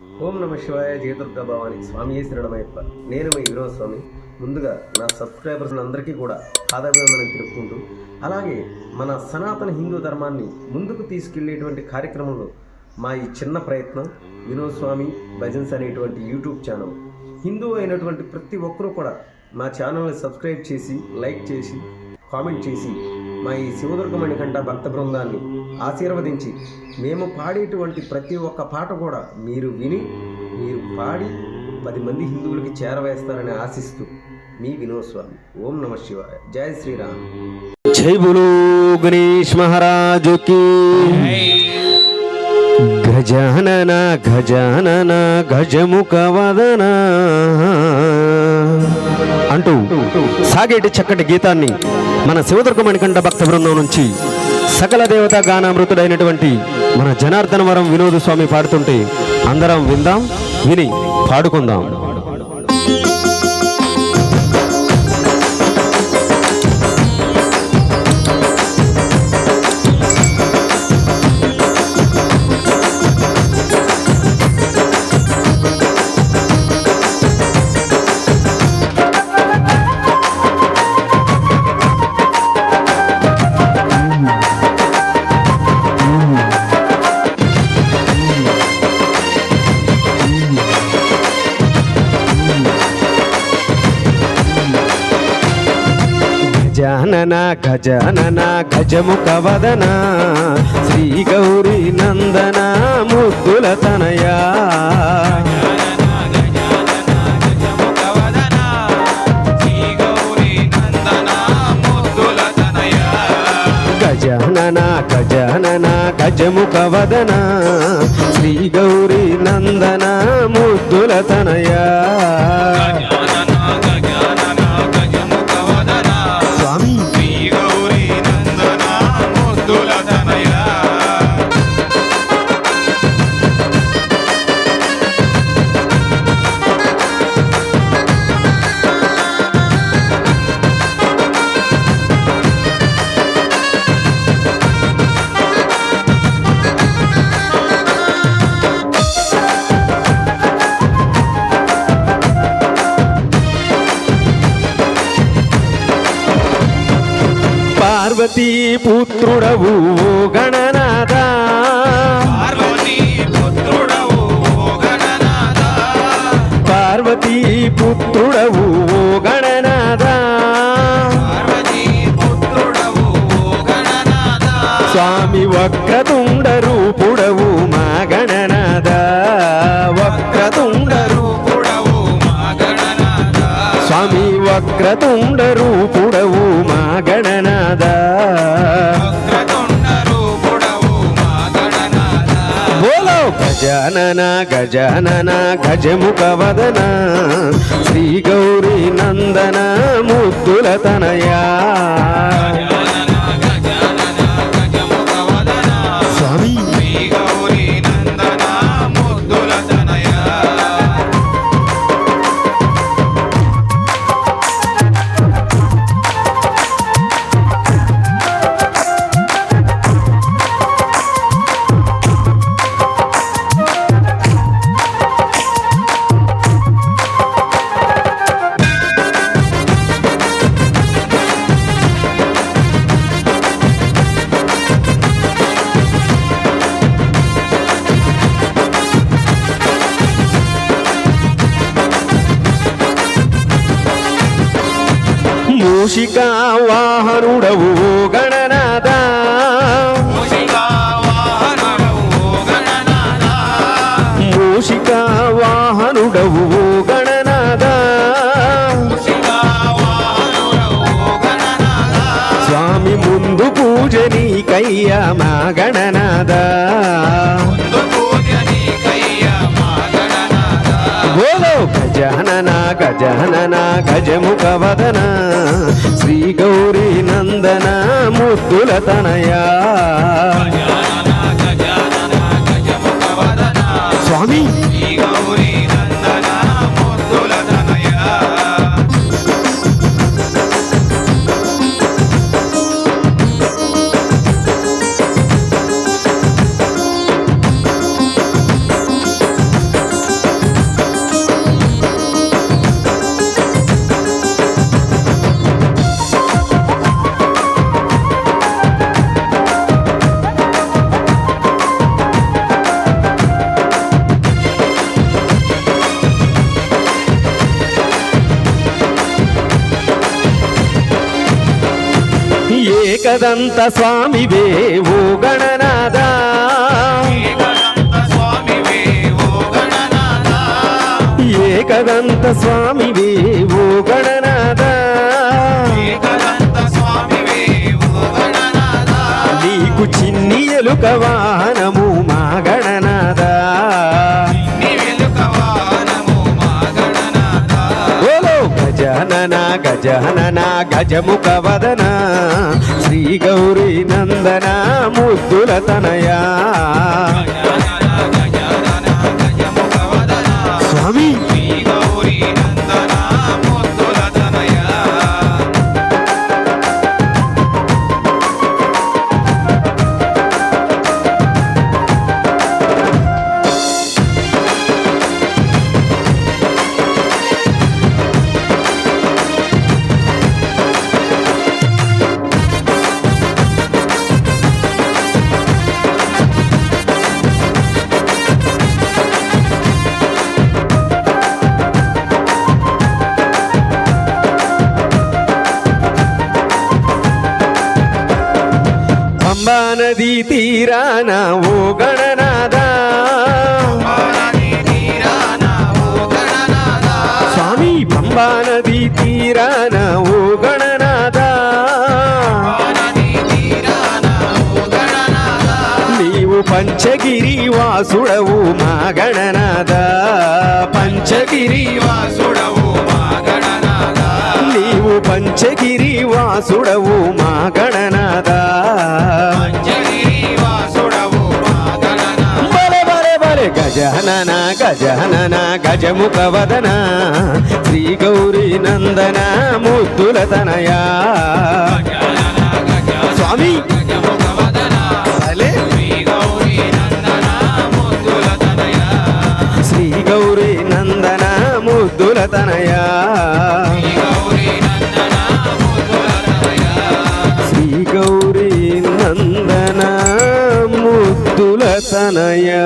ఓం నమ శివాయ. జయదుర్గా భవాని. స్వామి శరణమయ్యప్ప. నేను మీ వినోద్ స్వామి. ముందుగా నా సబ్స్క్రైబర్స్ అందరికీ కూడా పాదాభివందనం తెలుపుకుంటూ, అలాగే మన సనాతన హిందూ ధర్మాన్ని ముందుకు తీసుకెళ్లేటువంటి కార్యక్రమంలో మా ఈ చిన్న ప్రయత్నం వినోద్ స్వామి భజన్స్ అనేటువంటి యూట్యూబ్ ఛానల్. హిందూ అయినటువంటి ప్రతి ఒక్కరూ కూడా మా ఛానల్ని సబ్స్క్రైబ్ చేసి, లైక్ చేసి, కామెంట్ చేసి మా ఈ శివదుర్గ మణికంఠ భక్త బృందాన్ని ఆశీర్వదించి, మేము పాడేటువంటి ప్రతి ఒక్క పాట కూడా మీరు విని, మీరు పాడి 10 మంది హిందువులకి చేరవేస్తారని ఆశిస్తూ మీ వినోద్ స్వామి. ఓం నమ శివాయ. జై శ్రీరామ్. జై బోలో గణేష్ మహారాజుకి. గజానన గజానన గజముఖ వదన అంటూ సాగేటి చక్కటి గీతాన్ని మన శివదుర్గ మణికంఠ భక్త బృందం నుంచి సకల దేవతా గానామృతుడైనటువంటి మన జనార్దన వరం వినోద స్వామి పాడుతుంటే అందరం విందాం, విని పాడుకుందాం. గజానన గజానన గజముఖ వదన శ్రీ గౌరీ నందన ముద్దుల తనయా. గజానన గజానన గజముఖ వదన శ్రీ గౌరీ నందన ముద్దుల తనయా. పార్వతీ పుత్రుడవు గణనాథ, పార్వతీ పుత్రుడవు గణనాథ, స్వామి వక్రతుండ రూపుడవు మా గణనాథ, వక్రతుండ రూపుడవు మా గణనాథ, స్వామి వక్రతుండ రూపుడవు మా గణనాథ. బోలో గజానన గజానన గజముఖ వదన శ్రీ గౌరీ నందన ముద్దుల తనయా. స్వామి మూషికా వాహనుడవు గణనాథ, మూషికా వాహనుడవు గణనాథ, స్వామి ముందు పూజ నీకయ్యా మా గణనాథ. బోలో గజానన గజానన గజముఖ వదన శ్రీ గౌరీ నందన ముద్దుల తనయా. స్వామి ఏకదంత స్వామివే ఓ గణనాథ ఏకదంత స్వామివే ఓ గణనాథ నీకు చిన్ని ఎలుక వాహనము మా గణనాథ ఓలో గజానన గజానన గజముఖ వదన శ్రీ గౌరీ నందన ముద్దుల తనయా స్వామి పంబా నదీ తీరాన ఓ గణనాథ స్వామి పంబా నదీ తీరాన ఓ గణనాథ నీవు పంచగిరి వాసుడవు మా గణనాథ పంచగిరి వాసుడవు మా గణనాథ నీవు పంచగిరి వాసుడవు మా గణనాథ గజానన గజానన గజముఖ వదన శ్రీ గౌరీ నందన ముద్దుల తనయా స్వామి శ్రీ గౌరీ నందన ముద్దుల తనయా శ్రీ గౌరీ నందన ముద్దుల తనయా